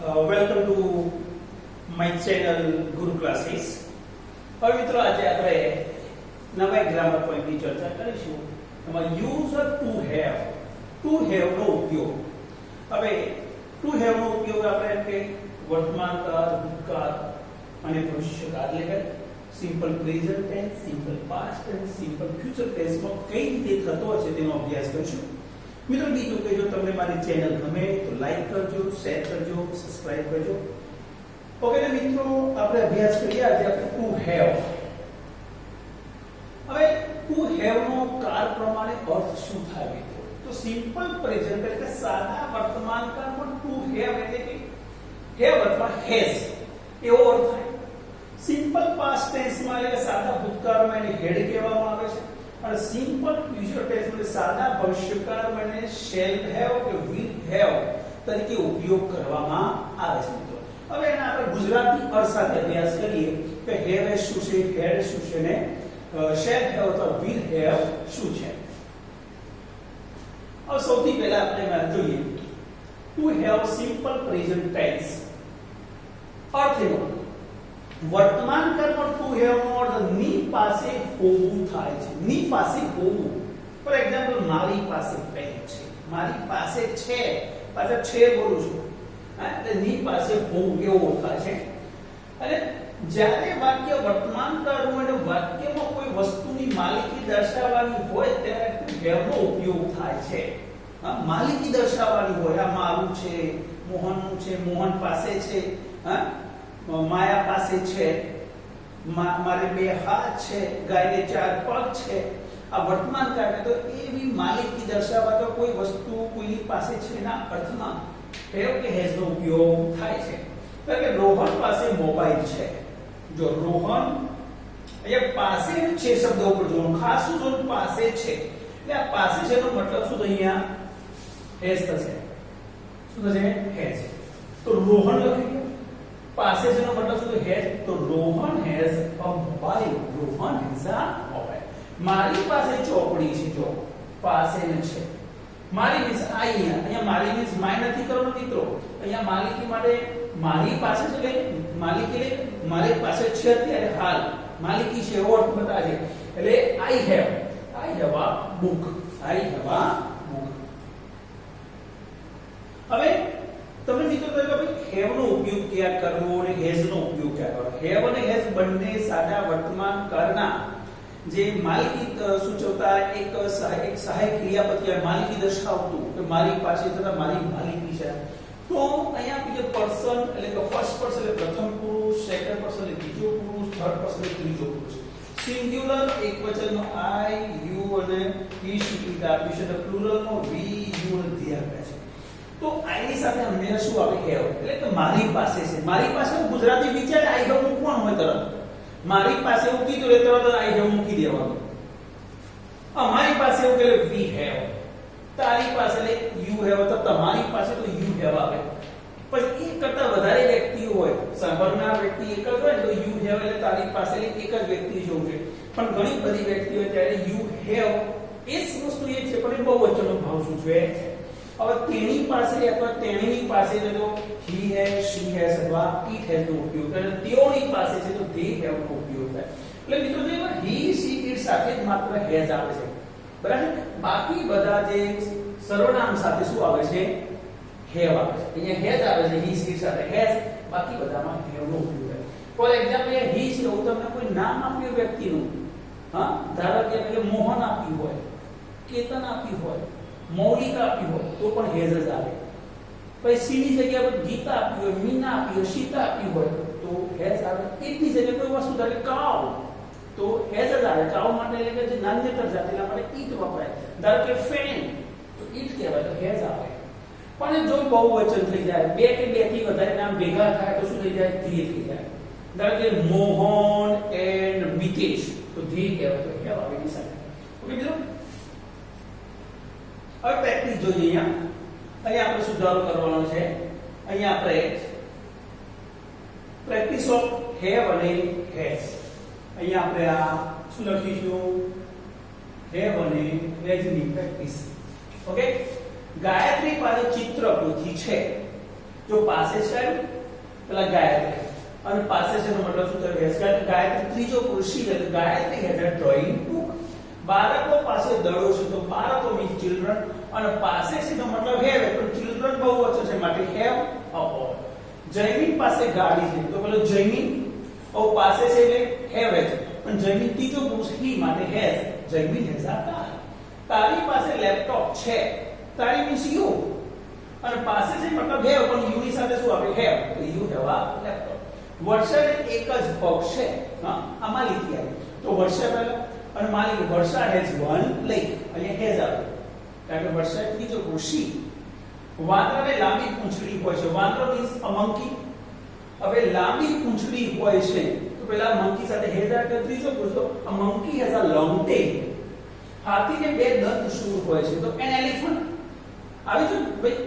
Welcome to my channel ગુરુ classes. હવે મિત્રો આજે આપણે નવા ગ્રામર પોઈન્ટની ચર્ચા કરીશું. એમાં યુઝ ટુ હેવ નો ઉપયોગ. હવે ટુ હેવ નો ઉપયોગ આપણે એમ કે વર્તમાન કાળ, ભૂતકાળ અને ભવિષ્યકાળ એટલે simple present tense, simple past tense, simple future ટેન્સમાં કઈ રીતે થતો હશે તેનો અભ્યાસ કરીશું. મિત્રો બીજું કે જો તમને મારી ચેનલ ગમે તો લાઈક કરજો, શેર કરજો, સબસ્ક્રાઇબ કરજો. ઓકે ને મિત્રો, આપણે અભ્યાસ કરીએ આજે આપણે ટુ હેવ. હવે ટુ હેવ નો કાળ પ્રમાણે અર્થ શું થાય મિત્રો? તો સિમ્પલ પ્રેઝન્ટ એટલે કે સાદા વર્તમાન કાળમાં ટુ હેવ એટલે કે હેવ અથવા હેઝ એવો અર્થ થાય. સિમ્પલ પાસ્ટ ટેન્સમાં એટલે સાદા ભૂતકાળમાં એને હેડ કહેવામાં આવે છે. અને સિમ્પલ ફ્યુચર ટેન્સ એટલે સાદા ભવિષ્યકાળમાં એને શેલ હેવ કે વિલ હેવ તરીકે ઉપયોગ કરવામાં આવે છે મિત્રો. હવે એના આપણે ગુજરાતી અર્થ સાથે અભ્યાસ કરીએ કે હેવ એ શું છે, હેડ શું છે ને શેલ હેવ અથવા વિલ હેવ શું છે. હવે સૌથી પહેલા આપણે જોઈએ to have simple present tense. અર્થ એનો વર્તમાન કાળમાં ટુ હેવ નો અર્થ ની પાસે હોવું થાય છે. ની પાસે હોવું. ફોર એક્ઝામ્પલ, મારી પાસે પેન છે, મારી પાસે છે, પાછા છે બોલું છું, એટલે ની પાસે હોવું એવો થાય છે. અને જ્યારે વાક્ય વર્તમાન કાળનું અને વાક્યમાં કોઈ વસ્તુની માલિકી દર્શાવવાની હોય ત્યારે ટુ હેવ નો ઉપયોગ થાય છે. માલિકી દર્શાવવાની હોય, આ મારું છે, મોહનનું છે, મોહન પાસે છે, માયા પાસે છે, મારે બે હાથ છે, ગાયને ચાર પગ છે. આ વર્તમાન કાળમાં તો એવી માલિકી દર્શાવવા તો કોઈ વસ્તુ કોઈની પાસે છે ના અર્થમાં હેવ કે હેઝ નો ઉપયોગ થાય છે. એટલે કે રોહન પાસે મોબાઈલ છે. જો રોહન અહીંયા પાસે છે શબ્દ ઉપર જો ખાસ જો પાસે છે એટલે આ પાસે છે નો મતલબ શું? તો અહીંયા હેઝ થશે. શું થશે? હેઝ. તો રોહન લખી પાસે છે નો મતલબ શું? હેઝ. તો Rohan has a mobile. Rohan has a mobile. મારી પાસે ચોપડી છે. જો પાસે છે. મારી મીન્સ અહીંયા મારી મીન્સ માય નથી કરવાનો મિત્રો. અહીંયા માલિકી માટે મારી પાસે છે એટલે માલિકી એટલે મારી પાસે છે અત્યારે હાલ માલિકી છે એવો અર્થ બતાવે છે. એટલે આઈ have a book. I have a book. હવે તમે મિત્રો કહો કે હેવ નો ઉપયોગ ક્યાં કરવો અને હેઝ નો ઉપયોગ ક્યાં કરવો? હેવ અને હેઝ બંને સાદા વર્તમાન કાળના જે માલિકી સૂચવતા એક સહાયક ક્રિયાપદ કહેવાય. માલિકી દર્શાવતું કે મારી પાસે તથા મારી માલિકી છે. તો અહીંયા બીજો પર્સન એટલે કે ફર્સ્ટ પર્સન એટલે પ્રથમ પુરુષ, સેકન્ડ પર્સન એટલે બીજો પુરુષ, થર્ડ પર્સન એટલે ત્રીજો પુરુષ. સિંગ્યુલર એકવચનમાં આઈ, યુ અને હી શીખી આપ્યું છે. તો પ્લુરલમાં વી, યુ અને ધે આપ્યા છે. તો આની સાથે હંમેશા શું આવે? હેવ. એટલે કે મારી પાસે છે. મારી પાસે ગુજરાતી વિચારે આઈ હેવ મૂકવાનું હોય તરત. મારી પાસે એવું કીધું એટલે તરત આઈ હેવ મૂકી દેવાનું. અમારી પાસે એવું કે વી હેવ. તારી પાસે એટલે યુ હેવ. તો તમારી પાસે તો યુ હેવ આવે. પછી એક કરતા વધારે વ્યક્તિઓ હોય, સાંભળનાર વ્યક્તિ એક જ હોય તો યુ હેવ એટલે તારી પાસે એક જ વ્યક્તિ જોવું છે. પણ ઘણી બધી વ્યક્તિઓ ત્યારે યુ હેવ એ વસ્તુ એ છે પણ એ બહુવચનનો ભાવ સૂચવે છે. હવે તેની પાસે અથવા તેણીની પાસે છે તો હી હેઝ, શી હેઝ અથવા ઇટ હેઝ નો ઉપયોગ થાય. તેઓની પાસે છે તો ધે હેવ નો ઉપયોગ થાય. એટલે મિત્રો જે હી, શી, ઇટ સાથે જ માત્ર હેઝ આવે છે. બરાબર? બાકી બધા જે સર્વનામ સાથે શું આવે છે? હેવ આવે છે. અહીંયા હેઝ આવે છે હી, શી સાથે હેઝ. બાકી બધામાં હેવ નો ઉપયોગ થાય. ફોર એક્ઝામ્પલ હી છે હું તમને કોઈ નામ આપ્યું વ્યક્તિનું, ધારો કે મોહન આપ્યું હોય, કેતન આપ્યું હોય, મૌલિક આપ્યું હોય તો પણ હેઝ જ આવે. પછી સી ની જગ્યાએ પર ગીતા આપ્યું હોય, મીના આપી હોય, સીતા આપ્યું હોય તો હેઝ આવે. એટલી જગ્યાએ કોઈ વસ્તુ ધારે કાવ તો હેઝ જ આવે. કાવ માટે એટલે કે જે નાન્યતર જાતિ એના માટે ઈટ વપરાય. ધારો કે ફેન તો ઈટ કહેવાય તો હેઝ આવે. પણ જો બહુવચન થઈ જાય, બે કે બે થી વધારે નામ ભેગા થાય તો શું થઈ જાય? ધે થઈ જાય. ધારો કે મોહન એન્ડ મિતેશ તો ધે કહેવાય તો હેવ આવે એની સાથે. ઓકે મિત્રો, હવે પ્રેક્ટિસ જોઈએ. અહીંયા આપણે સુધારો કરવાનો છે. અહીંયા આપણે પ્રેક્ટિસ ઓફ હેવ અને હેઝ. અહીંયા આપણે આ શું લખીશું? હેવ અને હેઝ ની પ્રેક્ટિસ. ઓકે, ગાયત્રી પાસે ચિત્ર પોથી છે. જો પાસે છે પેલા ગાયત્રી અને પાસે છે નો મતલબ શું થયો હેઝ ગોટ ગાયત્રી ત્રીજો પુરુષ એટલે Gayatri has a drawing book બાળકો પાસે દડો છે તો બાળકો મીન્સ ચિલ્ડ્રન અને પાસે છે નો મતલબ હેવ પણ ચિલ્ડ્રન બહુવચન છે માટે હેવ અ ઓલ જયમીન પાસે ગાડી છે તો પેલો જયમીન ઓ પાસે છે એટલે હેવ છે પણ જયમીન ત્રીજો પુરુષ હી માટે has Jaymin has a car તારી પાસે લેપટોપ છે તારી મીન્સ યુ અને પાસે છે મતલબ હેવ પણ યુ ની સાથે શું આપે હેવ તો યુ હેવ અ લેપટોપ વર્ષાને એક જ પગ છે હા આમાં લીધી આવે તો વર્ષા પહેલા અને માલિક વર્ષા હેઝ વન લેગ અહીંયા હેઝ આવે કારણ કે વર્ષા ત્રીજો પુરુષી વાંદરાને લાંબી પૂંછડી હોય છે વાંદરો મીન્સ અ મંકી હવે લાંબી પૂંછડી હોય છે તો પેલા મંકી સાથે હેઝ આવે તો ત્રીજો પુરુષ તો a monkey has a long tail હાથીને બે દંત શૂળ હોય છે તો એન એલિફન્ટ આવી જો ભાઈ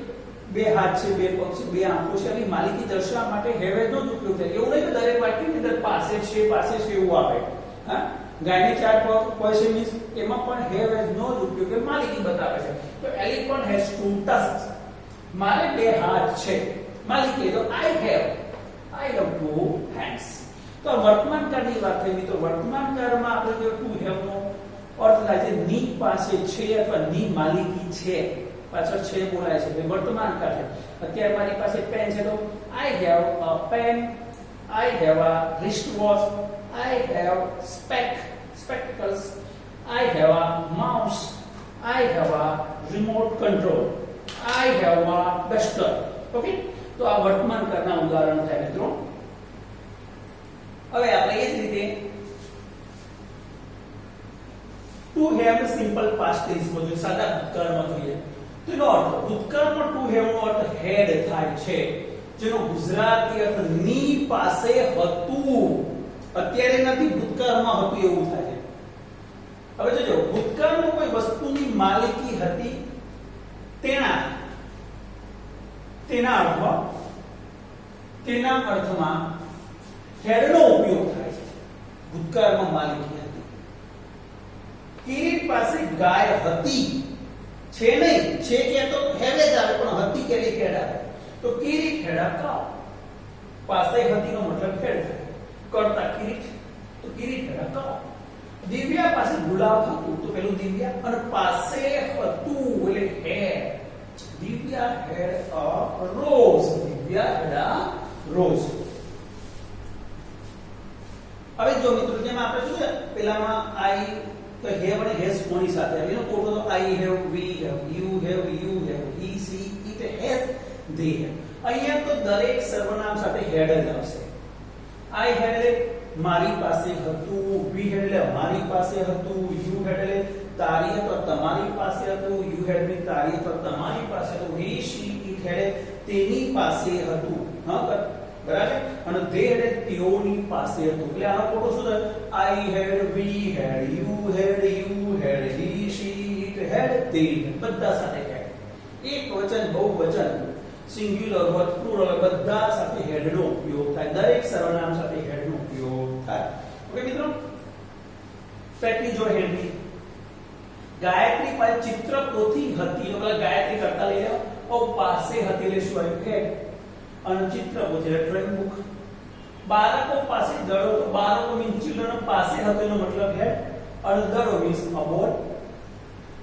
બે હાથ છે બે પગ છે બે આંખો છે અને માલિકી દર્શાવવા માટે હેવ નો જ ઉપયોગ થાય એવું નહીં કે દરેક વાક્યની અંદર પાસે છે એવું આવે હા ગાયને ચાર પગ હોય છે મીન્સ એમાં પણ હેવ નો જ ઉપયોગ કે માલિકી બતાવે છે તો એલિફન્ટ હેઝ ટુ ટસ્ક્સ મારે બે હાથ છે માલિકી તો આઈ હેવ ટુ હેન્ડ્સ તો વર્તમાન કાળની વાત થઈ તો વર્તમાન કાળમાં આપણે જે ટુ હેવ નો અર્થ થાય છે ની પાસે છે અથવા ની માલિકી છે પાછળ છે બોલાય છે કે વર્તમાન કાળ છે અત્યારે મારી પાસે પેન છે તો I have a pen I have a wrist watch I have spectacles I have a mouse I have a remote control I have a duster okay તો આ વર્તમાન કાળના ઉદાહરણ થાય મિત્રો હવે આપણે એ જ રીતે to have simple past tense માં જોઈએ સાદા ભૂતકાળમાં જોઈએ તો એનો અર્થ ભૂતકાળમાં ટુ હેવ નો અર્થ હેડ થાય છે જેનો ગુજરાતી અર્થ ની પાસે હતું અત્યારે નથી ભૂતકાળમાં હતું એવું થાય છે હવે જોજો ભૂતકાળમાં કોઈ વસ્તુની માલિકી હતી તેના અર્થમાં હેડનો ઉપયોગ થાય છે ભૂતકાળમાં માલિકી હતી કિરીટ પાસે ગાય હતી છે નહીં છે કે તો હેલે જ આવે પણ હતી કે લે હેડ આવે તો કિરીટ હેડા કાવ પાસે હતી નો મતલબ હેડ થાય કરતા કિરીટ તો કિરીટ હેડા કાવ દિવ્યા પાસે ગુલાબ હતું તો પેલું દિવ્યા અને પાસે હતું એટલે હેડ દિવ્યા હેડ અ રોઝ દિવ્યા હેડા રોઝ હવે જો મિત્રો જેમ આપણે જોયું પેલામાં આઈ તો હેવ અને હેઝ કોની સાથે આવે એનો કોડ તો I have we have you have he she it has they have અહીંયા તો દરેક સર્વનામ સાથે હેડ જ આવશે આઈ હેડ મારી પાસે હતું વી હેડ મારી પાસે હતું યુ હેડ તારી અથવા તમારી પાસે હતું યુ હેડ ની તારી અથવા તમારી પાસે હતું હી સી ઇટ હેડ તેની પાસે હતું હા બરાબર અને they had તેઓની પાસે હતું એટલે આનો ફોટો શું થાય I had we had you had he she it had they બધા સાથે had એક વચન બહુવચન સિંગ્યુલર હોય પ્લુરલ બધા સાથે had નો ઉપયોગ થાય દરેક સર્વનામ સાથે had નો ઉપયોગ થાય ઓકે મિત્રો ફેક્ટની જો હેડ ની ગાયત્રી પાસે ચિત્ર પોથી હતી એટલે ગાયત્રી કરતા લઈ લો ઓ પાસે હતી એટલે શું આવ્યું હેડ અને ચિત્ર પોથી ડ્રોઈંગ બુક બાળકો પાસે દડો બાળકો મીન્સ ચિલ્ડ્રન પાસે હતો એનો મતલબ હેડ અને દડો મીન્સ અ બોલ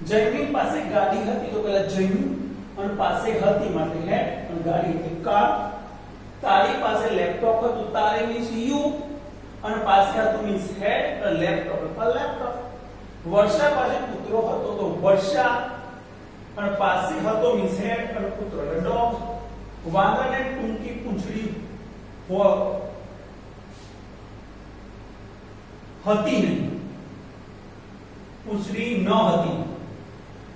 જયમીન પાસે ગાડી હતી તો પેલા જયમીન અને પાસે હતી માટે હેડ અને ગાડી એટલે કાર તારી પાસે લેપટોપ હતું તારે મીન્સ યુ અને પાસે હતું મીન્સ હેડ અને લેપટોપ એટલે લેપટોપ વર્ષા પાસે કૂતરો હતો તો વર્ષા અને પાસે હતો મીન્સ હેડ અને કૂતરો એટલે ડોગ વાંદરાને ટૂંકી પૂંછડી હતી નહીં પૂંછડી ન હતી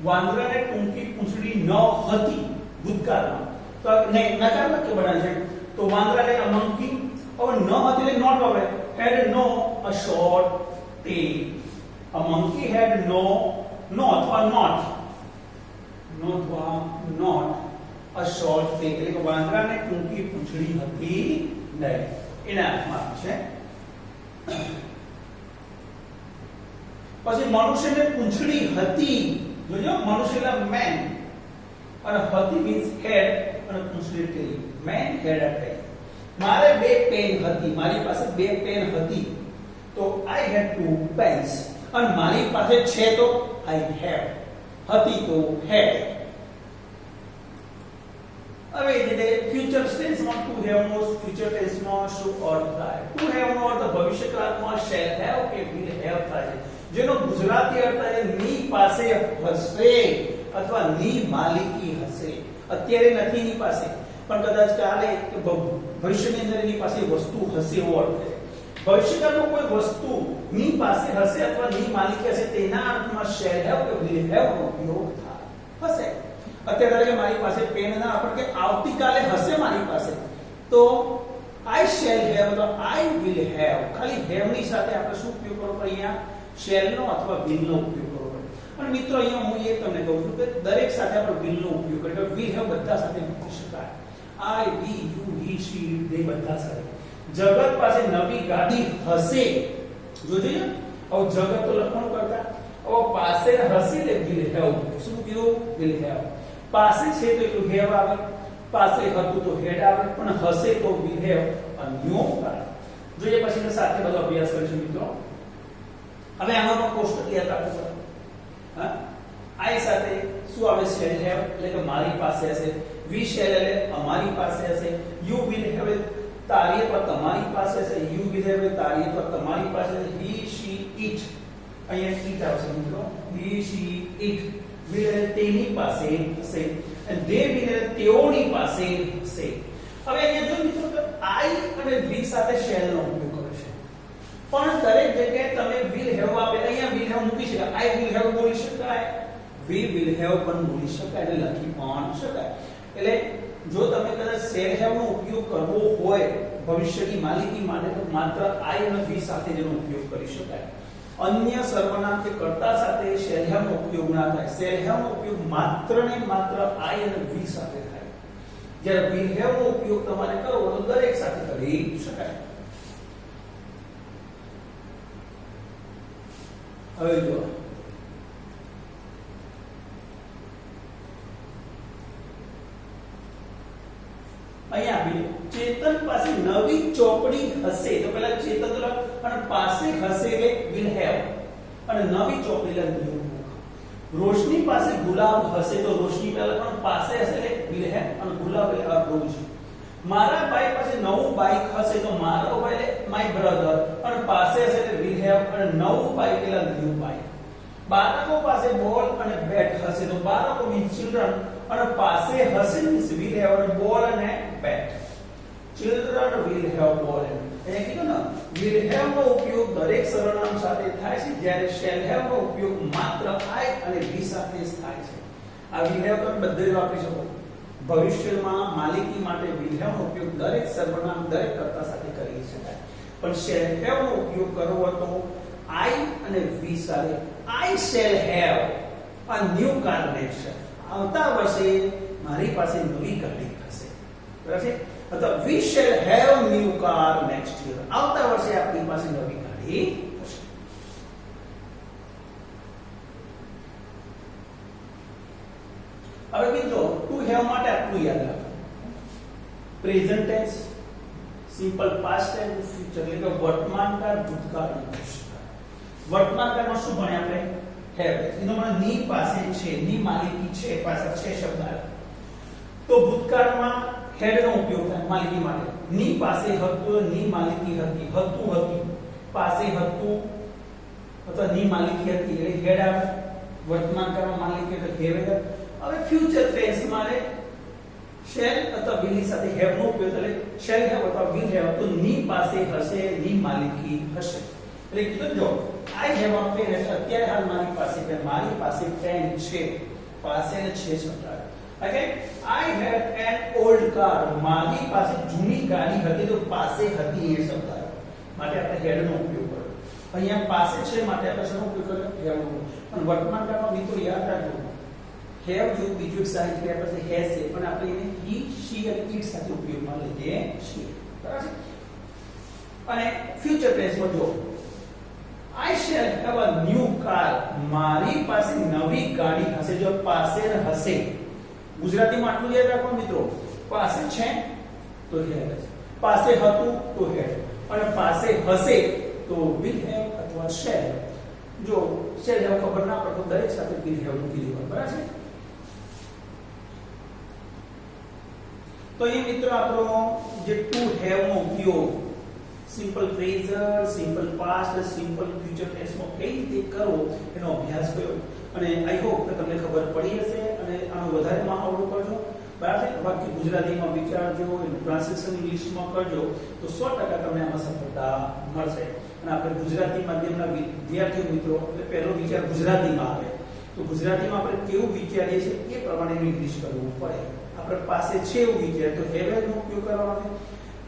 વાંદરાને ટૂંકી પૂંછડી ન હતી ભૂતકાળમાં તો નહીં નકારાત્મક કે બનાવે છે તો વાંદરાને અ મંકી હવે ન હતી એટલે નોટ વાપરે had no a short tail a monkey had no અથવા not a short tail એટલે કે વાંદરાને ટૂંકી પૂંછડી હતી નહીં એના અર્થમાં છે પછી મનુષ્યને પૂંછડી હતી જોજો મનુષ્યના મેન અને હતી મીન્સ હેડ અને પૂંછડી ટેલ મેન હેડ અ પેન. મારે બે પેન હતી, મારી પાસે બે પેન હતી, તો આઈ હેડ ટુ પેન્સ. અને મારી પાસે છે તો આઈ હેવ, હતી તો હેડ. હવે જે ફ્યુચર ટેન્સમાં ટુ હેવ નો ફ્યુચર ટેન્સમાં શું અર્થ થાય? ટુ હેવ નો અર્થ ભવિષ્યકાળમાં શેલ હેવ કે વિલ હેવ થાય છે, જેનો ગુજરાતી અર્થ થાય ની પાસે હશે અથવા ની માલિકી હશે. અત્યારે નથી ની પાસે, પણ કદાચ કાલે કે ભવિષ્યની અંદર એની પાસે વસ્તુ હશે એવો અર્થ છે. ભવિષ્યકાળમાં કોઈ વસ્તુ ની પાસે હશે અથવા ની માલિકી હશે તેના અર્થમાં શેલ હેવ કે વિલ હેવ નો ઉપયોગ થાય હશે. અત્યારે મારી પાસે પેન ના, આપણે કે આવતીકાલે હશે મારી પાસે, તો આઈ શેલ હેવ તો આઈ વિલ હેવ. ખાલી હેવ ની સાથે આપણે શું ઉપયોગ કરવો પડે? અહીંયા શેલ નો અથવા વિલ નો ઉપયોગ કરવો પડે. અને મિત્રો અહીંયા હું એ તમને કહું છું કે દરેક સાથે આપણે વિલ નો ઉપયોગ કરીએ તો વિલ હેવ બધા સાથે મૂકી શકાય. આઈ, વી, યુ, હી, શી, દે બધા સાથે. જગત પાસે નવી ગાડી હશે, જોજો હવે જગત તો લખવાનું કરતા, હવે પાસે હશે એટલે વિલ હેવ. શું કીધું? Will have. પાસે છે તો એટલું હેવ આવે, પાસે હતું તો હેડ આવે, પણ હશે તો વિલ હેવ અન્યો આવે. જોઈએ પછી સાથે બધો અભ્યાસ કરીશું મિત્રો. હવે આમાં પણ કોષ્ટક યાદ રાખવું પડે. હા, આઈ સાથે શું આવે? શેલ હેવ એટલે કે મારી પાસે હશે. વી શેલ એટલે અમારી પાસે હશે. યુ વિલ હેવ તારી પર તમારી પાસે હશે. યુ વિલ હેવ તારી પર તમારી પાસે હશે. હી, શી, ઇટ, અહીંયા ઇટ આવશે મિત્રો. હી, શી, ઇટ વિલ તેની પાસે હશે. અને દે વિલ તેઓની પાસે હશે. હવે અહીંયા જો મિત્રો કે આઈ અને વી સાથે શેલ નો ઉપયોગ કરે છે, પણ દરેક જગ્યાએ તમે વિલ હેવ આપે, અહીંયા વિલ હેવ મૂકી શકાય. આઈ વિલ હેવ બોલી શકાય, વી વિલ હેવ પણ બોલી શકાય, એટલે લખી પણ શકાય. એટલે જો તમે કદાચ શેલ હેવ નો ઉપયોગ કરવો હોય ભવિષ્યની માલિકી માટે, તો માત્ર આઈ અને વી સાથે જેનો ઉપયોગ કરી શકાય. અન્ય સર્વનામ કે કર્તા સાથે શેલ હેવ નો ઉપયોગ ના થાય. શેલ હેવ નો ઉપયોગ માત્ર ને માત્ર આઈ અને વી સાથે થાય. જ્યારે વિલ હેવ નો ઉપયોગ તમારે કરવો તો દરેક સાથે કરી શકાય. હવે જો અહીંયા આપી ચેતન પાસે નવી ચોપડી હશે, તો પહેલા ચેતન અને પાસે હશે એટલે વિલ હેવ, અને નવી ચોપડી એટલે ન્યુ બુક. રોશની પાસે ગુલાબ હશે તો રોશની પહેલા પણ પાસે હશે એટલે વિલ હેવ, અને ગુલાબ એટલે રોજ. મારા ભાઈ પાસે નવું બાઇક હશે તો મારો ભાઈ એટલે માય બ્રધર, અને પાસે હશે એટલે વિલ હેવ, અને નવું બાઇક એટલે ન્યુ બાઇક. બાળકો પાસે બોલ અને બેટ હશે તો બાળકો મીન્સ ચિલ્ડ્રન, અને પાસે હશે મીન્સ વિલ હેવ, અને બોલ અને બેટ. ચિલ્ડ્રન વિલ હેવ બોલ એન્ડ. એ કીધું ને વિલ હેવ નો ઉપયોગ દરેક સર્વનામ સાથે થાય છે, જ્યારે શેલ હેવ નો ઉપયોગ માત્ર આઈ અને વી સાથે જ થાય છે. આ વિલ હેવ તમે બધે વાપરી શકો. ભવિષ્યમાં માલિકી માટે વિલ હેવ નો ઉપયોગ દરેક સર્વનામ દરેક કર્તા સાથે કરી શકાય, પણ શેલ હેવ નો ઉપયોગ કરવો તો આઈ અને વી સાથે. આઈ shell have a new car next. આવતા વર્ષે મારી પાસે નવી ગાડી હશે, બરાબર છે? અથવા we shall have new car next year. આવતા વર્ષે આપણી પાસે નવી ગાડી હશે. હવે મિત્રો ટુ હેવ માટે આટલું યાદ રાખો. Present tense, simple past tense, future એટલે કે વર્તમાન કાળ, ભૂતકાળ અને ભવિષ્યકાળ. વર્તમાન કાળમાં શું ભણ્યા આપણે? હેવ. એનો મને ની પાસે છે, ની માલિકી છે, પાછળ છે શબ્દ આવે. તો ભૂતકાળમાં હેડ નો ઉપયોગ થાય માલિકી માટે. ની પાસે હતું, ની માલિકી હતી, હતું હતી, પાસે હતું અથવા ની માલિકી હતી એટલે હેડ આવે. વર્તમાન કાળમાં માલિકી એટલે હેવ. હવે ફ્યુચર ટેન્સ માટે શેલ અથવા વિલ ની સાથે હેવ નો ઉપયોગ એટલે શેલ હેવ અથવા વિલ હેવ. તો ની પાસે હશે, ની માલિકી હશે. એટલે કીધું જો આઈ હેવ અ પેન, અત્યારે હાલ મારી પાસે પેન, મારી પાસે પેન છે, પાસે ને છે શબ્દ આવે. Okay, I head an old car, મારી પાસે જૂની ગાડી હતી તો પાસે હતી એ શબ્દ આવે. માટે આપણે હેડ નો ઉપયોગ કર્યો. અહીંયા પાસે છે માટે આપણે શેનો ઉપયોગ કર્યો? હેવ નો. પણ વર્તમાન કાળમાં મિત્રો યાદ રાખજો, હેવ જો બીજું સાહિત્ય પાસે હેઝ છે, પણ આપણે એને હી, શી અને ઇટ સાથે ઉપયોગમાં લઈએ છીએ, બરાબર છે? અને ફ્યુચર ટેન્સમાં જો I shall have a new car, મારી પાસે નવી ગાડી હશે. જો પાસે ને હશે ગુજરાતીમાં આટલું યાદ રાખો મિત્રો. પાસે છે તો હેવ હશે, પાસે હતું તો હેડ, અને પાસે હશે તો વિલ હેવ અથવા શેલ હેવ. જો શેલ હેવ ખબર ના પડે તો દરેક સાથે વિલ હેવ મૂકી દેવાનું, બરાબર છે. તો એ મિત્રો આપણો જે ટુ હેવ નો ઉપયોગ simple present, simple past, simple future ટેન્સમાં કઈ રીતે કરવો એનો અભ્યાસ કર્યો, અને આઈ હોપ કે તમને ખબર પડી હશે અને આનો વધારે મહાવરો કરજો, બરાબર છે. બાકી ગુજરાતીમાં વિચારજો, એનું ટ્રાન્સલેશન ઇંગ્લિશમાં કરજો તો 100% તમને આમાં સફળતા મળશે. અને આપણે ગુજરાતી માધ્યમના વિદ્યાર્થીઓ મિત્રો એટલે પહેલો વિચાર ગુજરાતીમાં આવે તો ગુજરાતીમાં આપણે કેવું વિચારીએ છીએ એ પ્રમાણે ઇંગ્લિશ કરવું પડે. આપણે પાસે છે એવું વિચાર તો હેવ નો ઉપયોગ કરવાનો છે,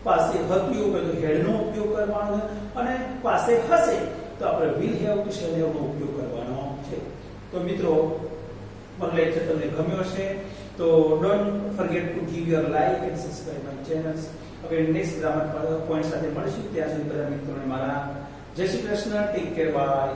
પાસે હતું એવું તો હેડ નો ઉપયોગ કરવાનો છે, અને પાસે હશે તો આપણે વિલ હેવ કે શેલ હેવ નો ઉપયોગ કરવાનો છે. તો મિત્રો મારો લેક્ચર તમને ગમ્યો હશે તો don't forget to give your like and subscribe my channels. હવે નેક્સ્ટ ગ્રામર પોઈન્ટ સાથે મળીશું. ત્યાં સુધી બધા મિત્રોને મારા Jai Shri Krishna. Take care, by.